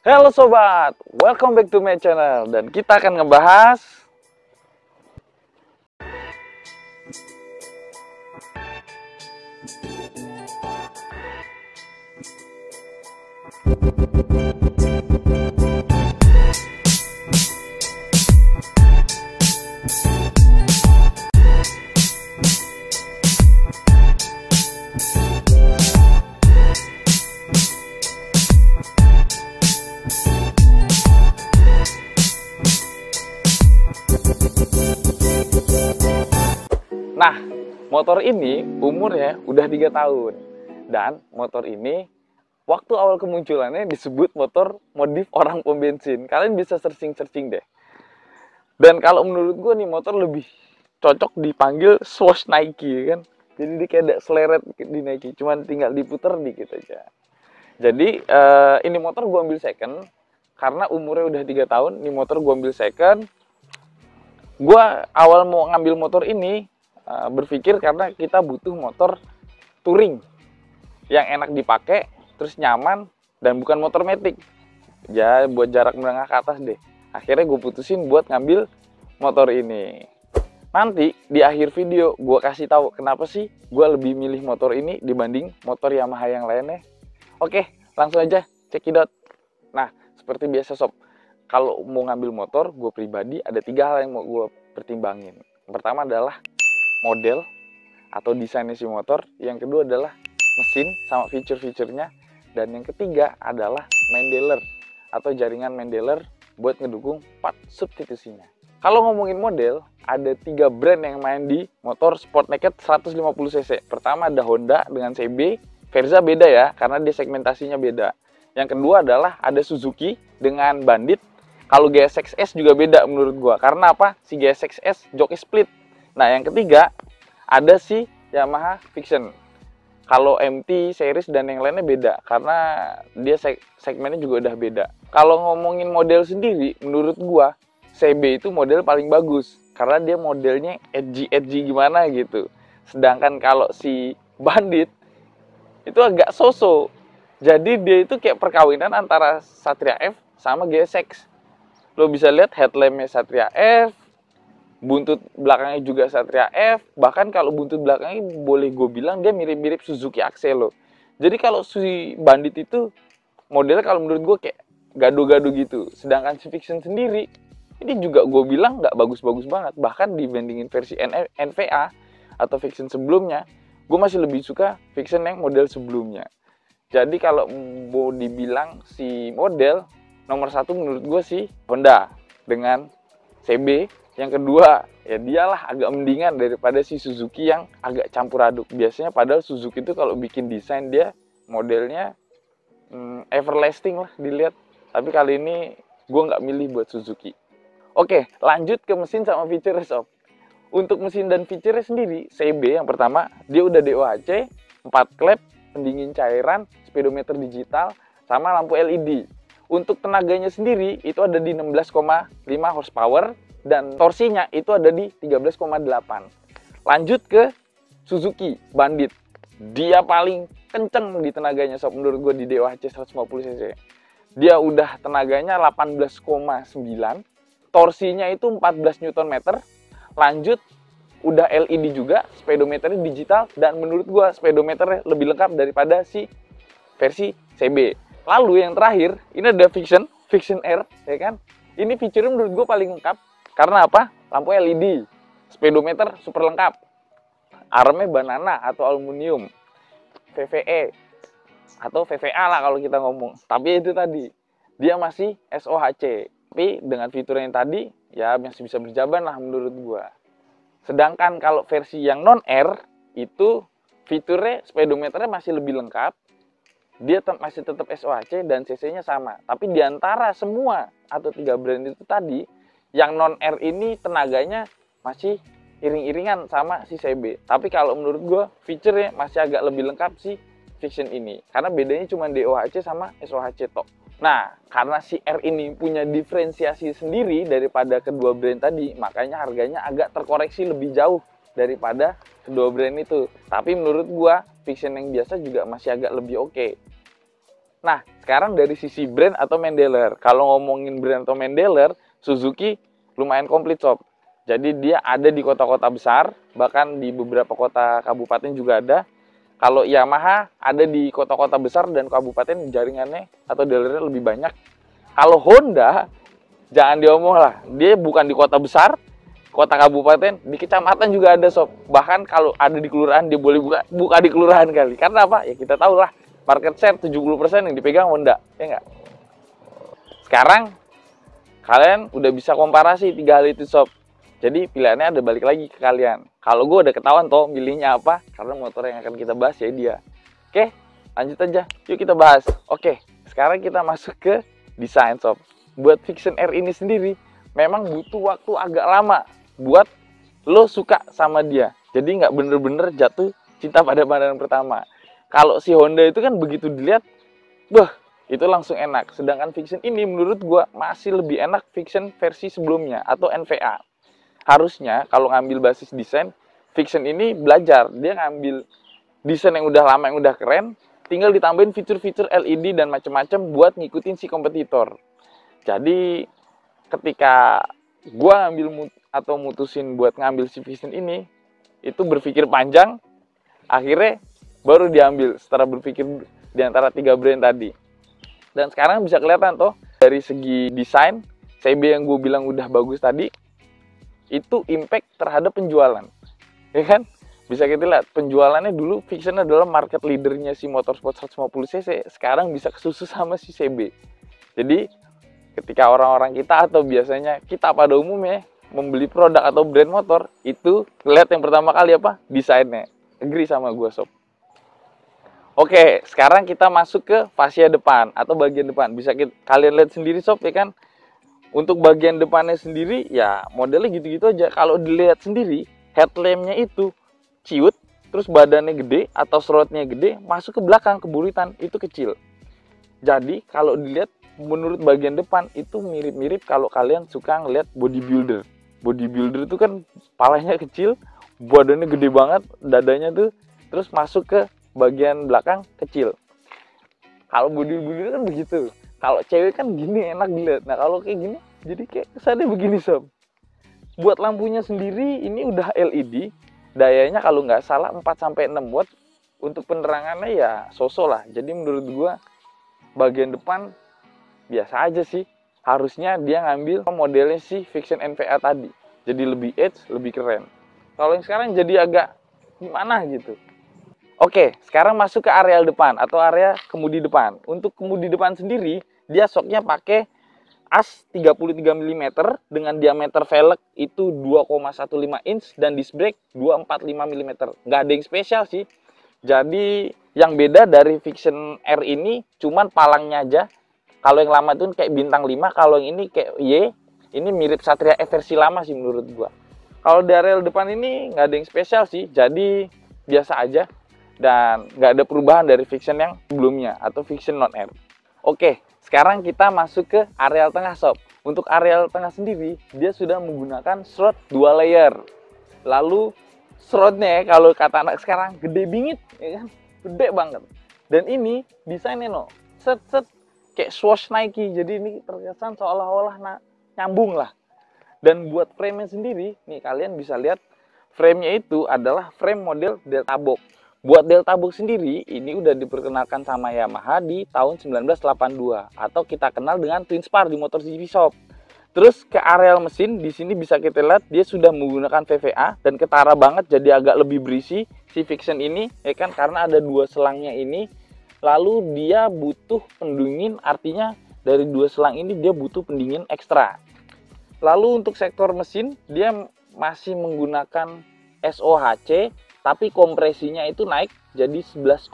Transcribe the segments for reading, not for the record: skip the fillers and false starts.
Halo sobat, welcome back to my channel. Dan kita akan ngebahas Nah, motor ini umurnya udah 3 tahun. Dan motor ini waktu awal kemunculannya disebut motor modif orang pom bensin. Kalian bisa searching-searching deh. Dan kalau menurut gue nih motor lebih cocok dipanggil Swoosh Nike kan. Jadi dia kayak ada seleret di Nike, cuman tinggal diputer dikit aja. Jadi ini motor gue ambil second karena umurnya udah 3 tahun. Ini motor gue ambil second. Gue awal mau ngambil motor ini berpikir karena kita butuh motor touring yang enak dipakai, terus nyaman, dan bukan motor matic. Ya buat jarak menengah ke atas deh. Akhirnya gue putusin buat ngambil motor ini. Nanti di akhir video gue kasih tahu kenapa sih gue lebih milih motor ini dibanding motor Yamaha yang lainnya. Oke, langsung aja cekidot. Nah, seperti biasa sob, kalau mau ngambil motor, gue pribadi ada 3 hal yang mau gue pertimbangin. Yang pertama adalah model atau desainnya si motor, yang kedua adalah mesin sama fitur-fiturnya, dan yang ketiga adalah main dealer atau jaringan main dealer buat ngedukung part substitusinya. Kalau ngomongin model, ada 3 brand yang main di motor sport naked 150cc. Pertama ada Honda dengan CB, Verza beda ya karena dia segmentasinya beda. Yang kedua adalah ada Suzuki dengan Bandit. Kalau GSX-S juga beda menurut gua, karena apa? Si GSX-S joki split. Nah, yang ketiga ada si Yamaha Vision. Kalau MT series dan yang lainnya beda karena dia segmennya juga udah beda. Kalau ngomongin model sendiri, menurut gua CB itu model paling bagus karena dia modelnya edgy gimana gitu. Sedangkan kalau si Bandit itu agak so-so. Jadi dia itu kayak perkawinan antara Satria F sama GSX. Lo bisa lihat headlampnya Satria F, buntut belakangnya juga Satria F, bahkan kalau buntut belakangnya boleh gue bilang dia mirip-mirip Suzuki Axelo. Jadi kalau si Bandit itu modelnya kalau menurut gue kayak gado-gado gitu. Sedangkan si Vision sendiri ini juga gue bilang nggak bagus-bagus banget. Bahkan dibandingin versi NVA atau Vision sebelumnya, gue masih lebih suka Vision yang model sebelumnya. Jadi kalau mau dibilang si model, nomor 1 menurut gue sih Honda dengan CB. Yang kedua, ya dialah agak mendingan daripada si Suzuki yang agak campur aduk. Biasanya padahal Suzuki itu kalau bikin desain dia modelnya everlasting lah dilihat. Tapi kali ini gue nggak milih buat Suzuki. Oke, lanjut ke mesin sama feature sob. Untuk mesin dan feature sendiri, CB yang pertama, dia udah DOHC, 4 klep, pendingin cairan, speedometer digital, sama lampu LED. Untuk tenaganya sendiri, itu ada di 16,5 horsepower, dan torsinya itu ada di 13,8. Lanjut ke Suzuki Bandit. Dia paling kenceng di tenaganya sob menurut gue di DOHC 150cc. Dia udah tenaganya 18,9. Torsinya itu 14 Nm. Lanjut udah LED juga, speedometernya digital, dan menurut gue speedometernya lebih lengkap daripada si versi CB. Lalu yang terakhir, ini ada Vision Air, ya kan? Ini fiturnya menurut gue paling lengkap. Karena apa? Lampu LED, speedometer super lengkap, armnya banana atau aluminium, VVE atau VVA lah kalau kita ngomong. Tapi itu tadi, dia masih SOHC. Tapi dengan fitur yang tadi, ya masih bisa berjalan lah menurut gua. Sedangkan kalau versi yang non-air, itu fiturnya, speedometernya masih lebih lengkap. Dia masih tetap SOHC dan CC-nya sama. Tapi diantara semua atau 3 brand itu tadi, yang non-air ini tenaganya masih iring-iringan sama si CB. Tapi kalau menurut gue, fiturnya masih agak lebih lengkap si Vision ini. Karena bedanya cuma DOHC sama SOHC tok. Nah, karena si R ini punya diferensiasi sendiri daripada kedua brand tadi, makanya harganya agak terkoreksi lebih jauh daripada kedua brand itu. Tapi menurut gue, Vision yang biasa juga masih agak lebih oke. Nah, sekarang dari sisi brand atau main dealer. Kalau ngomongin brand atau main dealer, Suzuki lumayan komplit sob. Jadi dia ada di kota-kota besar, bahkan di beberapa kota kabupaten juga ada. Kalau Yamaha ada di kota-kota besar dan kabupaten jaringannya atau dealernya lebih banyak. Kalau Honda, jangan diomong lah, dia bukan di kota besar, kota kabupaten, di kecamatan juga ada sob. Bahkan kalau ada di kelurahan dia boleh buka di kelurahan kali. Karena apa? Ya kita tahu lah, market share 70% yang dipegang Honda, ya enggak? Sekarang kalian udah bisa komparasi 3 hal itu sob. Jadi pilihannya ada balik lagi ke kalian. Kalau gue udah ketahuan toh milihnya apa, karena motor yang akan kita bahas ya dia. Oke, lanjut aja. Yuk kita bahas. Oke, sekarang kita masuk ke desain sob. Buat Vixion R ini sendiri, memang butuh waktu agak lama buat lo suka sama dia. Jadi nggak bener-bener jatuh cinta pada pandangan pertama. Kalau si Honda itu kan begitu dilihat, itu langsung enak. Sedangkan Vixion ini menurut gue masih lebih enak Vixion versi sebelumnya atau NVA. Harusnya kalau ngambil basis desain, Vixion ini belajar. Dia ngambil desain yang udah lama, yang udah keren, tinggal ditambahin fitur-fitur LED dan macam-macam buat ngikutin si kompetitor. Jadi ketika gua ngambil atau mutusin buat ngambil si Vixion ini, itu berpikir panjang, akhirnya baru diambil setelah berpikir di antara 3 brand tadi. Dan sekarang bisa kelihatan toh dari segi desain, CB yang gue bilang udah bagus tadi, itu impact terhadap penjualan, ya kan? Bisa kita lihat penjualannya dulu Vixion adalah market leadernya si motorsport 150cc, sekarang bisa kesusu sama si CB. Jadi ketika orang-orang kita atau biasanya kita pada umumnya membeli produk atau brand motor, itu lihat yang pertama kali apa? Desainnya. Agree sama gue sob. Oke, sekarang kita masuk ke fascia depan atau bagian depan. Bisa kalian lihat sendiri sob, ya kan? Untuk bagian depannya sendiri, ya modelnya gitu-gitu aja. Kalau dilihat sendiri, headlampnya itu ciut, terus badannya gede atau slotnya gede, masuk ke belakang, ke buritan, itu kecil. Jadi, kalau dilihat menurut bagian depan, itu mirip-mirip kalau kalian suka ngeliat bodybuilder. Bodybuilder itu kan palanya kecil, badannya gede banget, dadanya tuh, terus masuk ke bagian belakang kecil. Kalau bodybuilder kan begitu. Kalau cewek kan gini enak dilihat. Nah kalau kayak gini, jadi kayak kesannya begini sob. Buat lampunya sendiri ini udah LED. Dayanya kalau nggak salah 4-6 watt. Untuk penerangannya ya so-so lah. Jadi menurut gua bagian depan biasa aja sih. Harusnya dia ngambil modelnya si Vixion NVA tadi. Jadi lebih edge, lebih keren. Kalau yang sekarang jadi agak gimana gitu. Oke, sekarang masuk ke areal depan atau area kemudi depan. Untuk kemudi depan sendiri, dia shocknya pakai as 33 mm dengan diameter velg itu 2,15 inch dan disc brake 245 mm. Nggak ada yang spesial sih. Jadi yang beda dari Vixion R ini cuman palangnya aja. Kalau yang lama itu kayak bintang 5, kalau yang ini kayak Y. Ini mirip Satria F versi lama sih menurut gua. Kalau di areal depan ini nggak ada yang spesial sih. Jadi biasa aja. Dan nggak ada perubahan dari Vixion yang sebelumnya atau Vixion non R. Oke, sekarang kita masuk ke areal tengah sob. Untuk areal tengah sendiri, dia sudah menggunakan shroud 2 layer. Lalu shroudnya kalau kata anak sekarang gede bingit, ya kan? Gede banget. Dan ini desainnya set kayak swoosh Nike. Jadi ini terkesan seolah-olah nyambung lah. Dan buat frame-nya sendiri, nih kalian bisa lihat frame-nya itu adalah frame model Delta Box. Buat Delta Box sendiri, ini udah diperkenalkan sama Yamaha di tahun 1982 atau kita kenal dengan Twin Spar di Motor GP Shop. Terus ke areal mesin, di sini bisa kita lihat dia sudah menggunakan VVA dan ketara banget, jadi agak lebih berisi si Vixion ini, ya kan, karena ada 2 selangnya ini. Lalu dia butuh pendingin, artinya dari 2 selang ini dia butuh pendingin ekstra. Lalu untuk sektor mesin, dia masih menggunakan SOHC, tapi kompresinya itu naik jadi 11,6.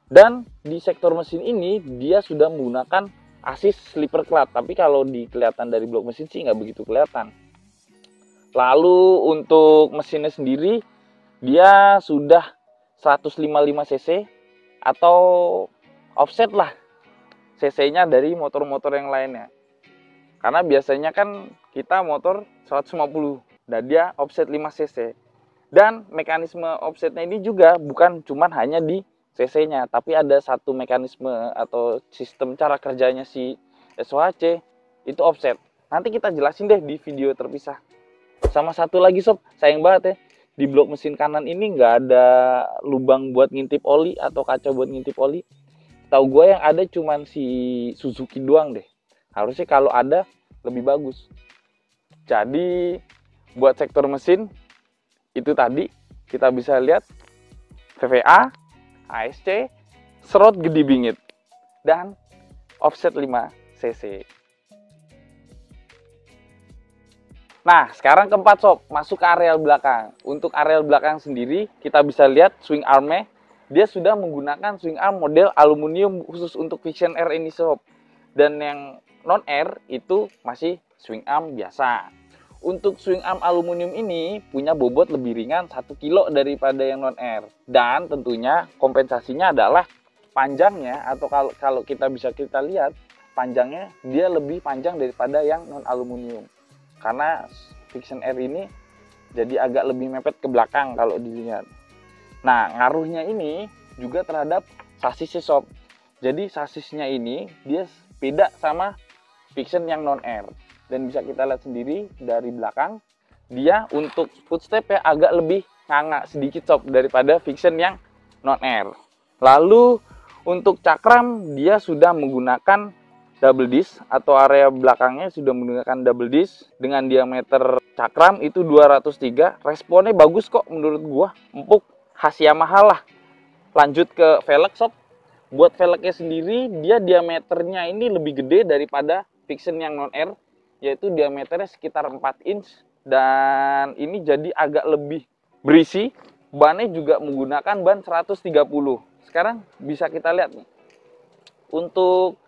Dan di sektor mesin ini dia sudah menggunakan assist slipper clutch, tapi kalau kelihatan dari blok mesin sih nggak begitu kelihatan. Lalu untuk mesinnya sendiri dia sudah 155 cc atau offset lah cc-nya dari motor-motor yang lainnya. Karena biasanya kan kita motor 150 dan dia offset 5 cc. Dan mekanisme offsetnya ini juga bukan cuman hanya di cc-nya, tapi ada satu mekanisme atau sistem cara kerjanya si SOHC itu offset. Nanti kita jelasin deh di video terpisah. Sama satu lagi sob, sayang banget ya, di blok mesin kanan ini nggak ada lubang buat ngintip oli atau kaca buat ngintip oli. Tahu gue yang ada cuman si Suzuki doang deh. Harusnya kalau ada lebih bagus. Jadi buat sektor mesin itu tadi kita bisa lihat VVA, ASC, serot gede bingit, dan offset 5 cc. Nah, sekarang keempat sob, masuk ke areal belakang. Untuk areal belakang sendiri, kita bisa lihat swing armnya. Dia sudah menggunakan swing arm model aluminium khusus untuk Vision Air ini sob. Dan yang non-air itu masih swing arm biasa. Untuk swing arm aluminium ini punya bobot lebih ringan 1 kilo daripada yang non-air. Dan tentunya kompensasinya adalah panjangnya, atau kalau kita bisa lihat, panjangnya dia lebih panjang daripada yang non-aluminium. Karena Vision Air ini jadi agak lebih mepet ke belakang kalau dilihat. Nah, ngaruhnya ini juga terhadap sasisnya sob. Jadi sasisnya ini dia beda sama Vision yang non-air. Dan bisa kita lihat sendiri dari belakang, dia untuk footstep ya agak lebih nganga sedikit sob daripada Vision yang non-air. Lalu untuk cakram dia sudah menggunakan double disc, atau area belakangnya sudah menggunakan double disc dengan diameter cakram itu 203. Responnya bagus kok menurut gua, empuk, khas Yamaha lah. Lanjut ke velg sob. Buat velgnya sendiri dia diameternya ini lebih gede daripada Vision yang non-air, yaitu diameternya sekitar 4 inch, dan ini jadi agak lebih berisi. Bannya juga menggunakan ban 130. Sekarang bisa kita lihat nih. Untuk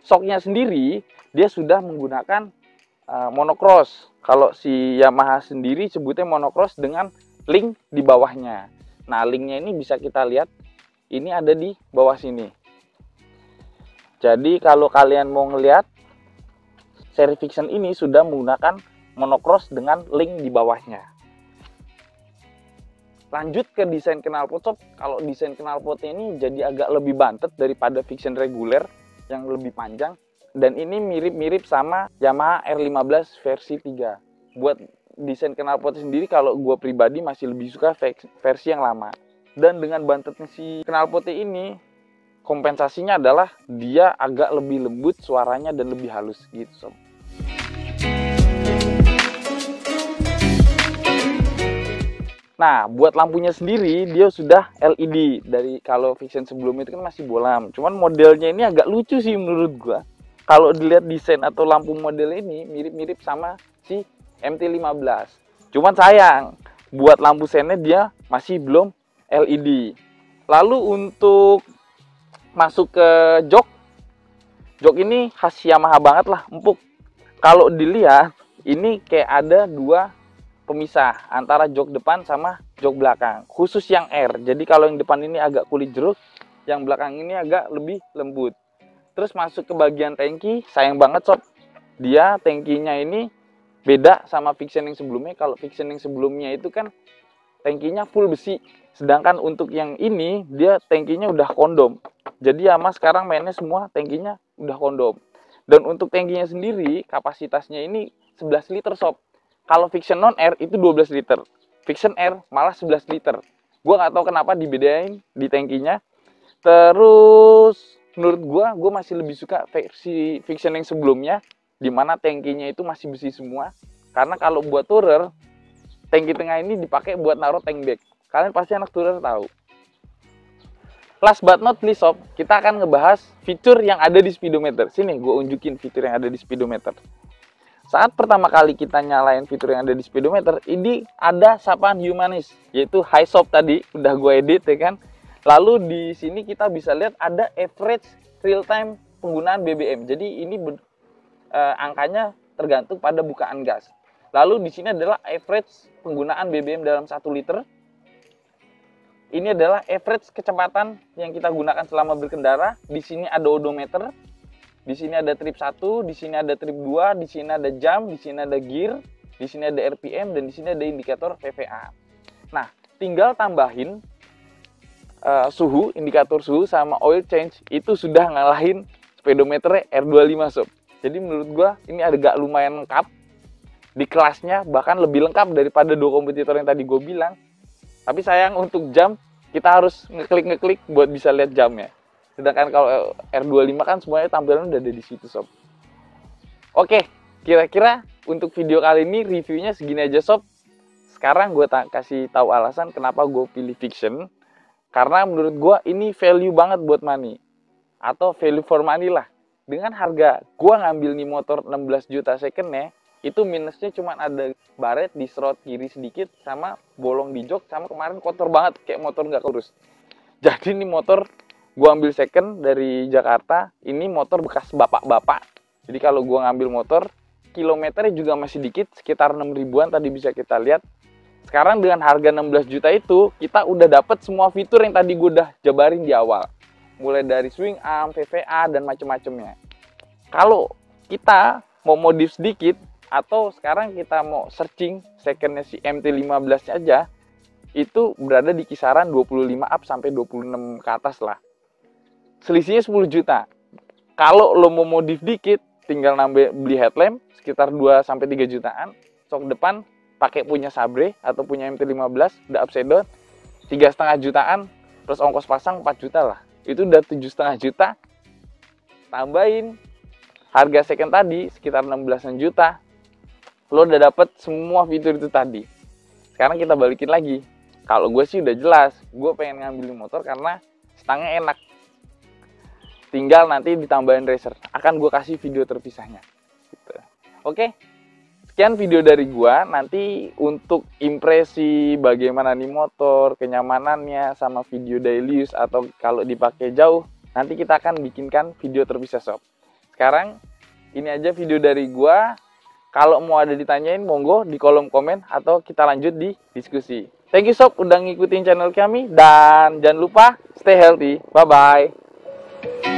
shocknya sendiri dia sudah menggunakan monocross. Kalau si Yamaha sendiri sebutnya monocross dengan link di bawahnya. Nah, linknya ini bisa kita lihat, ini ada di bawah sini. Jadi kalau kalian mau ngelihat, seri Vision ini sudah menggunakan monocross dengan link di bawahnya. Lanjut ke desain knalpot sob. Kalau desain knalpotnya ini jadi agak lebih bantet daripada Vision reguler yang lebih panjang, dan ini mirip-mirip sama Yamaha R15 versi 3. Buat desain knalpot sendiri kalau gue pribadi masih lebih suka versi yang lama. Dan dengan bantetnya si knalpotnya ini, kompensasinya adalah dia agak lebih lembut suaranya dan lebih halus gitu sob. Nah, buat lampunya sendiri dia sudah LED. Dari kalau Vision sebelumnya itu kan masih bolam. Cuman modelnya ini agak lucu sih menurut gua. Kalau dilihat desain atau lampu model ini mirip-mirip sama si MT-15. Cuman sayang, buat lampu sennya dia masih belum LED. Lalu untuk masuk ke jok ini khas Yamaha banget lah, empuk. Kalau dilihat ini kayak ada dua pemisah antara jok depan sama jok belakang, khusus yang air. Jadi kalau yang depan ini agak kulit jeruk, yang belakang ini agak lebih lembut. Terus masuk ke bagian tangki, sayang banget sob, dia tangkinya ini beda sama Vision yang sebelumnya. Kalau Vision yang sebelumnya itu kan tangkinya full besi, sedangkan untuk yang ini dia tangkinya udah kondom. Jadi Yamaha sekarang mainnya semua tangkinya udah kondom. Dan untuk tangkinya sendiri kapasitasnya ini 11 liter sob. Kalau Vision non-air itu 12 liter. Vision Air malah 11 liter. Gue nggak tahu kenapa dibedain di tangkinya. Terus menurut gue masih lebih suka versi Vision yang sebelumnya, dimana tangkinya itu masih besi semua. Karena kalau buat tourer, tangki tengah ini dipakai buat naruh tank bag. Kalian pasti anak tourer tahu. Last but not least sob, kita akan ngebahas fitur yang ada di speedometer. Sini gue unjukin fitur yang ada di speedometer. Saat pertama kali kita nyalain fitur yang ada di speedometer, ini ada sapaan humanis, yaitu high sob tadi, udah gue edit ya kan. Lalu di sini kita bisa lihat ada average real time penggunaan BBM. Jadi ini angkanya tergantung pada bukaan gas. Lalu di sini adalah average penggunaan BBM dalam 1 liter. Ini adalah average kecepatan yang kita gunakan selama berkendara. Di sini ada odometer. Di sini ada trip 1, di sini ada trip 2, di sini ada jam, di sini ada gear, di sini ada RPM, dan di sini ada indikator VVA. Nah, tinggal tambahin suhu, indikator suhu sama oil change itu sudah ngalahin speedometer R25 sob. Jadi menurut gua ini agak lumayan lengkap di kelasnya, bahkan lebih lengkap daripada dua kompetitor yang tadi gue bilang. Tapi sayang untuk jam kita harus ngeklik buat bisa lihat jamnya. Sedangkan kalau R25 kan semuanya tampilan udah ada di situ sob. Oke, kira-kira untuk video kali ini reviewnya segini aja sob. Sekarang gue kasih tahu alasan kenapa gue pilih Vixion. Karena menurut gue ini value banget buat money. Atau value for money lah. Dengan harga gue ngambil nih motor 16 juta secondnya, itu minusnya cuma ada baret di slot kiri sedikit, sama bolong di jok, sama kemarin kotor banget, kayak motor nggak kurus. Jadi ini motor gue ambil second dari Jakarta, ini motor bekas bapak-bapak. Jadi kalau gue ngambil motor, kilometernya juga masih dikit, sekitar 6 ribuan tadi bisa kita lihat. Sekarang dengan harga 16 juta itu, kita udah dapet semua fitur yang tadi gue udah jabarin di awal. Mulai dari swing arm, VVA, dan macem-macemnya. Kalau kita mau modif sedikit, atau sekarang kita mau searching secondnya si MT-15 aja, itu berada di kisaran 25 up sampai 26 ke atas lah. Selisihnya 10 juta. Kalau lo mau modif dikit, tinggal nambah beli headlamp sekitar 2 sampai 3 jutaan. Sok depan pakai punya Sabre atau punya MT-15, udah upside down 3,5 jutaan, terus ongkos pasang 4 juta lah. Itu udah 7,5 juta. Tambahin harga second tadi sekitar 16 juta. Lo udah dapet semua fitur itu tadi. Sekarang kita balikin lagi. Kalau gue sih udah jelas, gue pengen ngambil motor karena stangnya enak. Tinggal nanti ditambahin racer. Akan gue kasih video terpisahnya. Gitu. Oke, sekian video dari gue. Nanti untuk impresi bagaimana nih motor, kenyamanannya, sama video daily use atau kalau dipakai jauh, nanti kita akan bikinkan video terpisah sob. Sekarang ini aja video dari gue. Kalau mau ada ditanyain, monggo di kolom komen atau kita lanjut di diskusi. Thank you sob udah ngikutin channel kami, dan jangan lupa stay healthy. Bye-bye.